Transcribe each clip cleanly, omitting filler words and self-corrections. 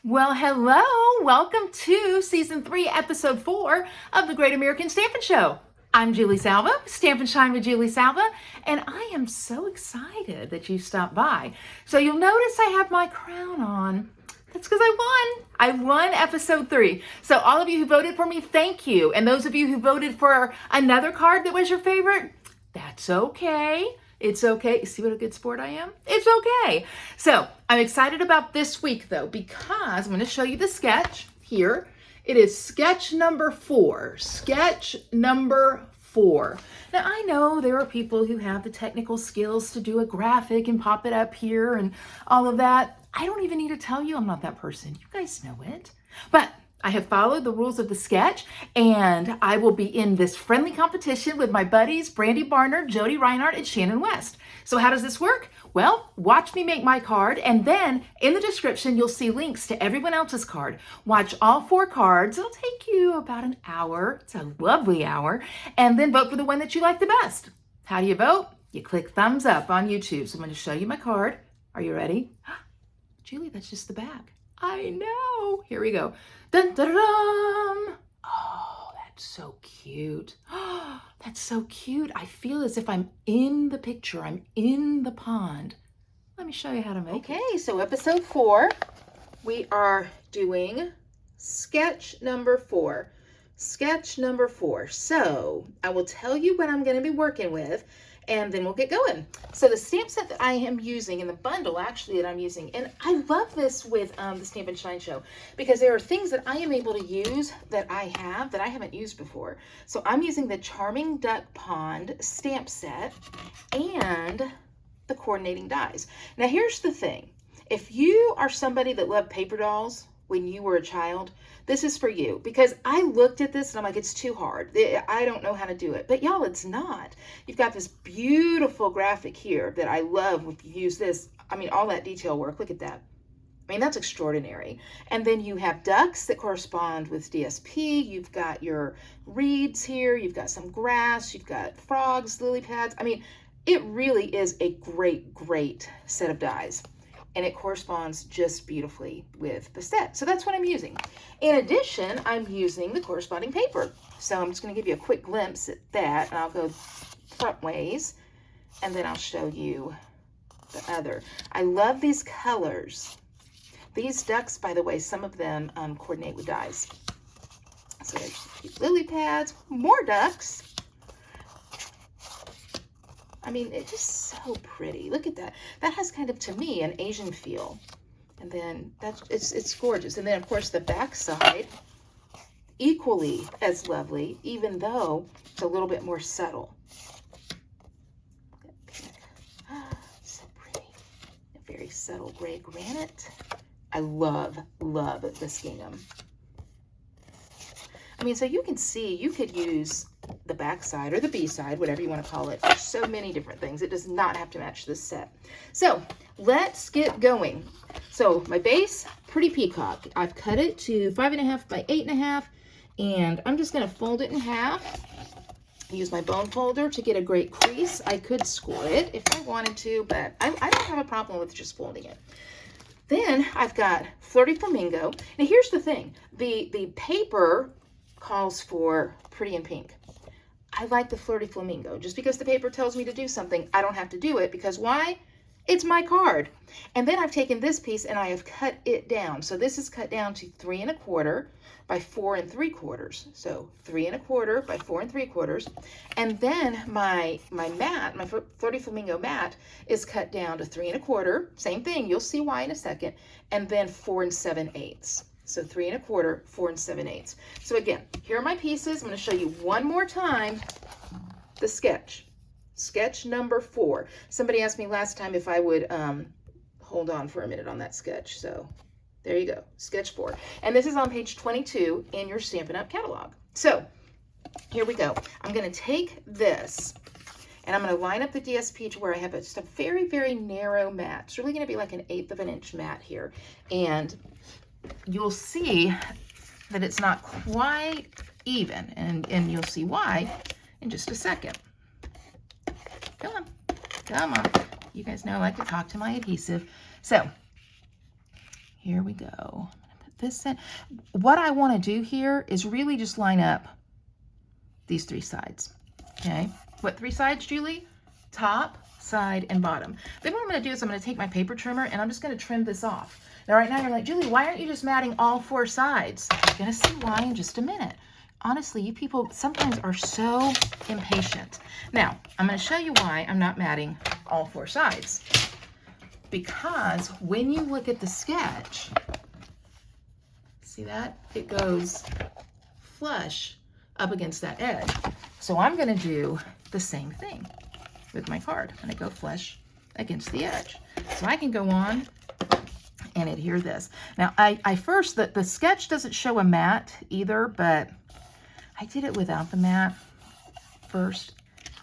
Well, hello. Welcome to Season 3, Episode 4 of the Great American Stampin' Show. I'm Julie Salva, Stampin' Shine with Julie Salva, and I am so excited that you stopped by. So you'll notice I have my crown on. That's because I won. I won Episode 3. So all of you who voted for me, thank you. And those of you who voted for another card that was your favorite, that's okay. It's okay. See what a good sport I am? It's okay. So I'm excited about this week though, because I'm going to show you the sketch here. It is sketch number 4. Sketch number 4. Now I know there are people who have the technical skills to do a graphic and pop it up here and all of that. I don't even need to tell you I'm not that person. You guys know it. But I have followed the rules of the sketch, and I will be in this friendly competition with my buddies, Brandy Barnard, Jody Reinhardt, and Shannon West. So how does this work? Well, watch me make my card, and then in the description, you'll see links to everyone else's card. Watch all 4 cards. It'll take you about an hour. It's a lovely hour. And then vote for the one that you like the best. How do you vote? You click thumbs up on YouTube. So I'm going to show you my card. Are you ready? Julie, that's just the back. I know. Here we go. Dun, dun, dun, dun. Oh, that's so cute. Oh, that's so cute. I feel as if I'm in the picture. I'm in the pond. Let me show you how to make it. Okay, so episode 4, we are doing sketch number 4. Sketch number 4. So I will tell you what I'm going to be working with, and then we'll get going. So the stamp set that I am using, in the bundle actually that I'm using, and I love this with the Stampin' Shine Show, because there are things that I am able to use that I haven't used before. So I'm using the Charming Duck Pond stamp set and the coordinating dies. Now here's the thing. If you are somebody that loved paper dolls when you were a child, this is for you, because I looked at this and I'm like, it's too hard. I don't know how to do it. But y'all, it's not. You've got this beautiful graphic here that I love if you use this. I mean, all that detail work. Look at that. I mean, that's extraordinary. And then you have ducks that correspond with DSP. You've got your reeds here. You've got some grass. You've got frogs, lily pads. I mean, it really is a great, great set of dies. And it corresponds just beautifully with the set. So that's what I'm using. In addition, I'm using the corresponding paper. So I'm just going to give you a quick glimpse at that, and I'll go front ways, and then I'll show you the other. I love these colors. These ducks, by the way, some of them coordinate with dies. So there's cute lily pads, more ducks. I mean, it's just so pretty. Look at that. That has kind of, to me, an Asian feel. And then it's gorgeous. And then, of course, the back side, equally as lovely, even though it's a little bit more subtle. So pretty. A very subtle gray granite. I love this gingham. I mean, so you can see, you could use the back side or the B side, whatever you want to call it. There's so many different things. It does not have to match this set. So let's get going. So my base, pretty peacock. I've cut it to 5.5 by 8.5, and I'm just going to fold it in half. Use my bone folder to get a great crease. I could score it if I wanted to, but I don't have a problem with just folding it. Then I've got Flirty Flamingo. Now here's the thing. The paper calls for pretty in pink. I like the Flirty Flamingo. Just because the paper tells me to do something, I don't have to do it, because why? It's my card. And then I've taken this piece and I have cut it down. So this is cut down to 3.25 by 4 3/4. So 3.25 by 4 3/4. And then my mat, my Flirty Flamingo mat, is cut down to 3.25. Same thing. You'll see why in a second. And then 4 7/8. So 3.25, 4 7/8. So again, here are my pieces. I'm going to show you one more time the sketch. Sketch number 4. Somebody asked me last time if I would hold on for a minute on that sketch. So there you go, sketch 4. And this is on page 22 in your Stampin' Up! Catalog. So here we go. I'm going to take this, and I'm going to line up the DSP to where I have just a very, very narrow mat. It's really going to be like an 1/8 of an inch mat here. And you'll see that it's not quite even, and you'll see why in just a second. Come on. You guys know I like to talk to my adhesive. So here we go. I'm going to this in. What I want to do here is really just line up these 3 sides, okay? What 3 sides, Julie? Top, side, and bottom. Then what I'm going to do is I'm going to take my paper trimmer and I'm just going to trim this off. Now, right now you're like, Julie, why aren't you just matting all 4 sides? You're going to see why in just a minute. Honestly, you people sometimes are so impatient. Now, I'm going to show you why I'm not matting all 4 sides. Because when you look at the sketch, see that? It goes flush up against that edge. So I'm going to do the same thing with my card. I'm going to go flush against the edge. So I can go on and adhere this. Now, I first, the sketch doesn't show a mat either, but I did it without the mat first,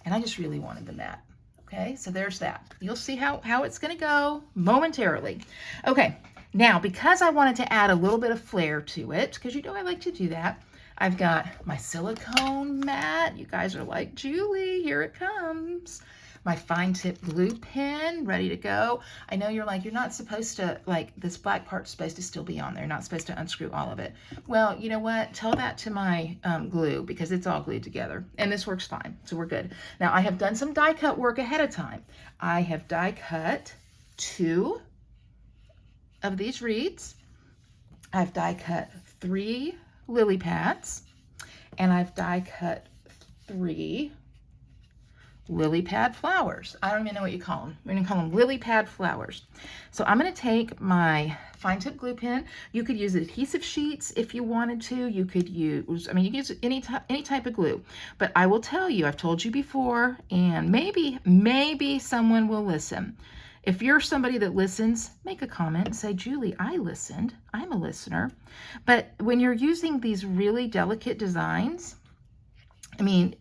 and I just really wanted the mat. Okay, so there's that. You'll see how it's going to go momentarily. Okay, now because I wanted to add a little bit of flair to it, because you know I like to do that, I've got my silicone mat. You guys are like, Julie, here it comes. My fine tip glue pen ready to go. I know you're like, you're not supposed to, like, this black part's supposed to still be on there. You're not supposed to unscrew all of it. Well, you know what? Tell that to my glue, because it's all glued together. And this works fine, so we're good. Now, I have done some die cut work ahead of time. I have die cut 2 of these reeds. I've die cut 3 lily pads. And I've die cut 3 lily pad flowers. I don't even know what you call them. We're gonna call them lily pad flowers. So I'm gonna take my fine tip glue pen. You could use adhesive sheets if you wanted to. You could use, I mean, you can use any type of glue. But I will tell you, I've told you before, and maybe someone will listen. If you're somebody that listens, make a comment and say, Julie, I listened. I'm a listener. But when you're using these really delicate designs, I mean,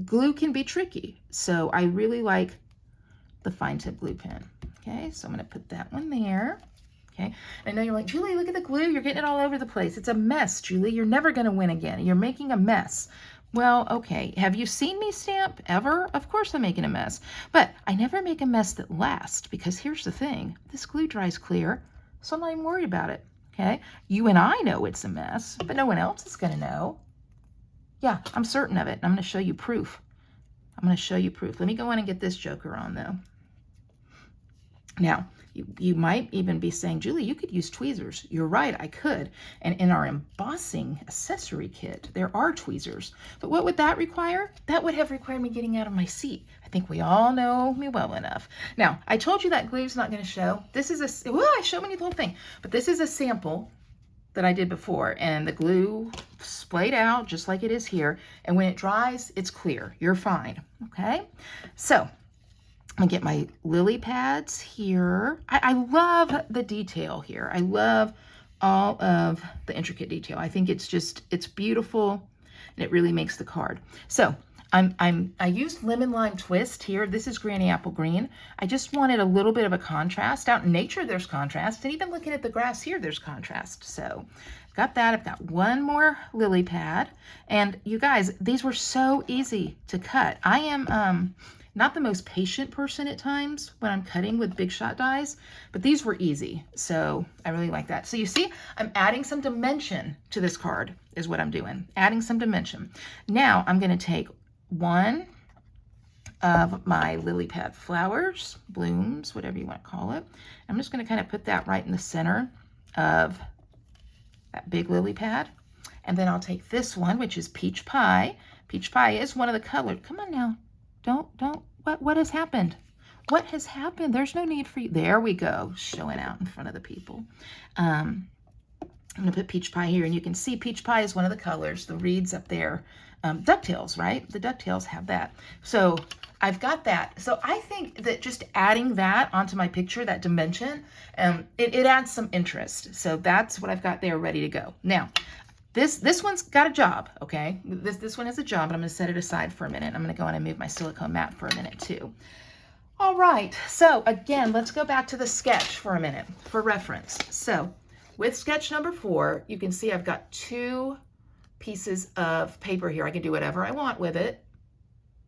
glue can be tricky. So I really like the fine tip glue pen. Okay, so I'm going to put that one there. Okay, I know you're like, Julie, look at the glue. You're getting it all over the place. It's a mess, Julie. You're never going to win again. You're making a mess. Well, okay. Have you seen me stamp ever? Of course I'm making a mess. But I never make a mess that lasts, because here's the thing. This glue dries clear, so I'm not even worried about it. Okay, you and I know it's a mess, but no one else is going to know. Yeah, I'm certain of it. I'm going to show you proof. I'm going to show you proof. Let me go in and get this joker on, though. Now, you might even be saying, Julie, you could use tweezers. You're right, I could. And in our embossing accessory kit, there are tweezers. But what would that require? That would have required me getting out of my seat. I think we all know me well enough. Now, I told you that glue's not going to show. This is well, I showed me the whole thing. But this is a sample that I did before, and the glue splayed out just like it is here. And when it dries, it's clear. You're fine. Okay, so I'm gonna get my lily pads here. I love the detail here. I love all of the intricate detail. I think it's beautiful, and it really makes the card. So I used lemon lime twist here. This is Granny Apple Green. I just wanted a little bit of a contrast. Out in nature, there's contrast, and even looking at the grass here, there's contrast. So I've got that. I've got one more lily pad, and you guys, these were so easy to cut. I am not the most patient person at times when I'm cutting with big shot dies, but these were easy, so I really like that. So you see, I'm adding some dimension to this card is what I'm doing, adding some dimension. Now I'm going to take one of my lily pad flowers, blooms, whatever you want to call it. I'm just going to kind of put that right in the center of that big lily pad. And then I'll take this one, which is peach pie. Peach pie is one of the colors. Come on now. Don't, what has happened? What has happened? There's no need for you. There we go, showing out in front of the people. I'm gonna put peach pie here, and you can see peach pie is one of the colors, the reeds up there. Ducktails, right? The ducktails have that. So I've got that. So I think that just adding that onto my picture, that dimension, it adds some interest. So that's what I've got there ready to go. Now, this one's got a job, okay? This one has a job, but I'm going to set it aside for a minute. I'm going to go in and move my silicone mat for a minute too. All right, so again, let's go back to the sketch for a minute for reference. So with sketch number 4, you can see I've got 2 pieces of paper here. I can do whatever I want with it.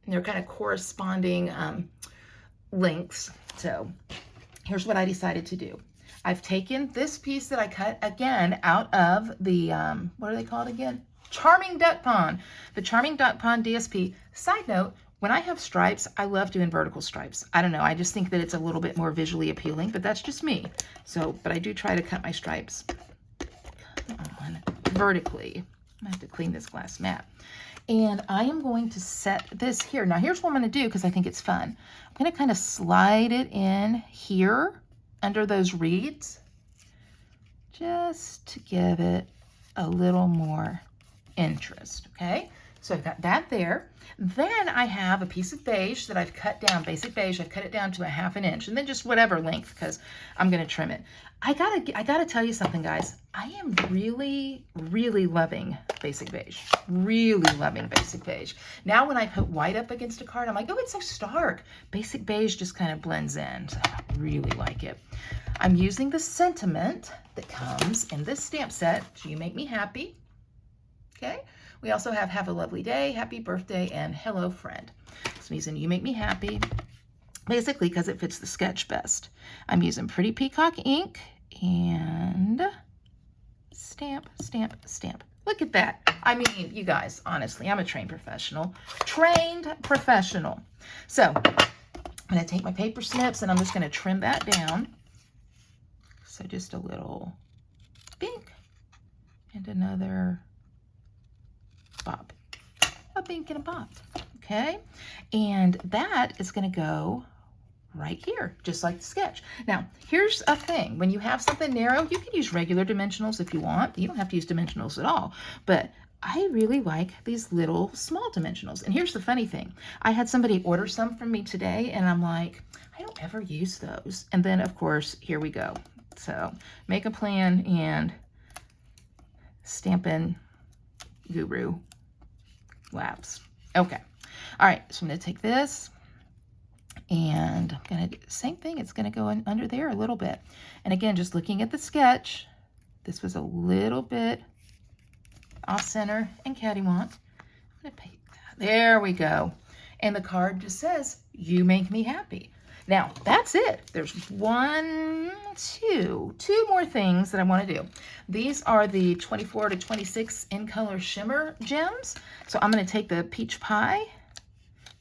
And they're kind of corresponding lengths. So here's what I decided to do. I've taken this piece that I cut again out of the, what are they called again? Charming Duck Pond. The Charming Duck Pond DSP. Side note, when I have stripes, I love doing vertical stripes. I don't know, I just think that it's a little bit more visually appealing, but that's just me. So, but I do try to cut my stripes on vertically. I have to clean this glass mat. And I am going to set this here. Now here's what I'm going to do because I think it's fun. I'm going to kind of slide it in here under those reeds just to give it a little more interest, okay? So I've got that there. Then I have a piece of beige that I've cut down, basic beige. I've cut it down to 1/2 inch and then just whatever length because I'm going to trim it. I gotta tell you something, guys. I am really, really loving basic beige. Really loving basic beige. Now when I put white up against a card, I'm like, oh, it's so stark. Basic beige just kind of blends in. So I really like it. I'm using the sentiment that comes in this stamp set. You make me happy. Okay. We also have a lovely day, happy birthday, and hello friend. So I'm using you make me happy, basically because it fits the sketch best. I'm using Pretty Peacock ink and stamp, stamp, stamp. Look at that. I mean, you guys, honestly, I'm a trained professional. Trained professional. So I'm going to take my paper snips and I'm just going to trim that down. So just a little pink and another bob. A pink and a bob. Okay. And that is going to go right here, just like the sketch. Now, here's a thing. When you have something narrow, you can use regular dimensionals if you want. You don't have to use dimensionals at all. But I really like these little small dimensionals. And here's the funny thing. I had somebody order some from me today, and I'm like, I don't ever use those. And then, of course, here we go. So make a plan and Stampin' Guru Labs. Okay. All right. So I'm going to take this and I'm going to do the same thing. It's going to go in under there a little bit. And again, just looking at the sketch, this was a little bit off center and cattywonk. I'm going to paint that. There we go. And the card just says, you make me happy. Now, that's it. There's two more things that I want to do. These are the 24 to 26 in color shimmer gems. So I'm going to take the peach pie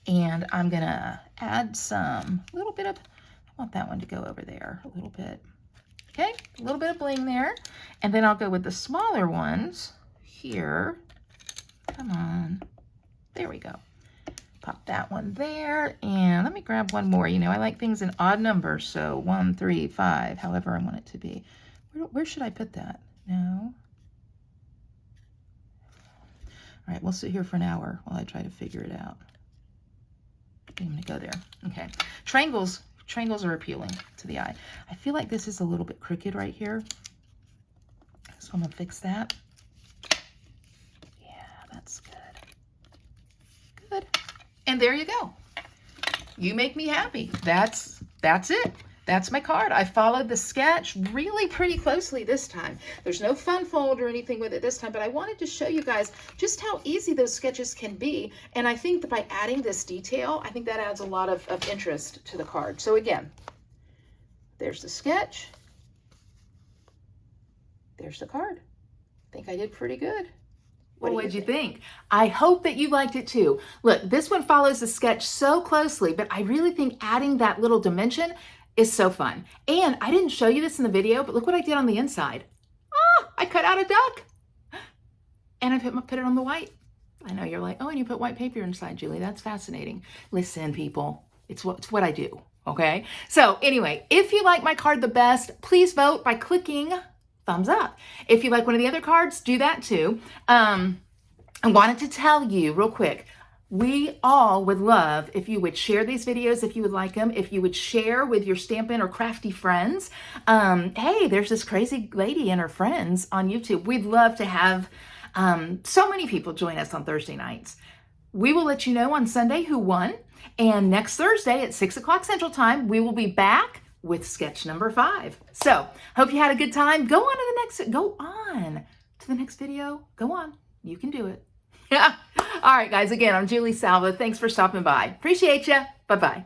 and I'm going to add a little bit of, I want that one to go over there a little bit. Okay, a little bit of bling there. And then I'll go with the smaller ones here. Come on. There we go. Pop that one there, and let me grab one more. You know, I like things in odd numbers, so 1, 3, 5, however I want it to be. Where should I put that? No. All right, we'll sit here for an hour while I try to figure it out. I'm going to go there. Okay. Triangles are appealing to the eye. I feel like this is a little bit crooked right here, so I'm going to fix that. Yeah, that's good. Good. And there you go. You make me happy. That's it. That's my card. I followed the sketch really pretty closely this time. There's no fun fold or anything with it this time, but I wanted to show you guys just how easy those sketches can be. And I think that by adding this detail, I think that adds a lot of interest to the card. So again, there's the sketch. There's the card. I think I did pretty good. What did you think? I hope that you liked it too. Look, this one follows the sketch so closely, but I really think adding that little dimension is so fun. And I didn't show you this in the video, but look what I did on the inside. I cut out a duck and I put it on the white. I know you're like, oh, and you put white paper inside, Julie. That's fascinating. Listen, people, it's what I do. Okay. So anyway, if you like my card the best, please vote by clicking thumbs up. If you like one of the other cards, do that too. I wanted to tell you real quick, we all would love if you would share these videos, if you would like them, if you would share with your Stampin' or crafty friends. Hey, there's this crazy lady and her friends on YouTube. We'd love to have so many people join us on Thursday nights. We will let you know on Sunday who won. And next Thursday at 6 o'clock Central Time, we will be back with sketch number 5. So hope you had a good time. Go on to the next video. Go on. You can do it. Yeah. All right, guys. Again, I'm Julie Salva. Thanks for stopping by. Appreciate you. Bye-bye.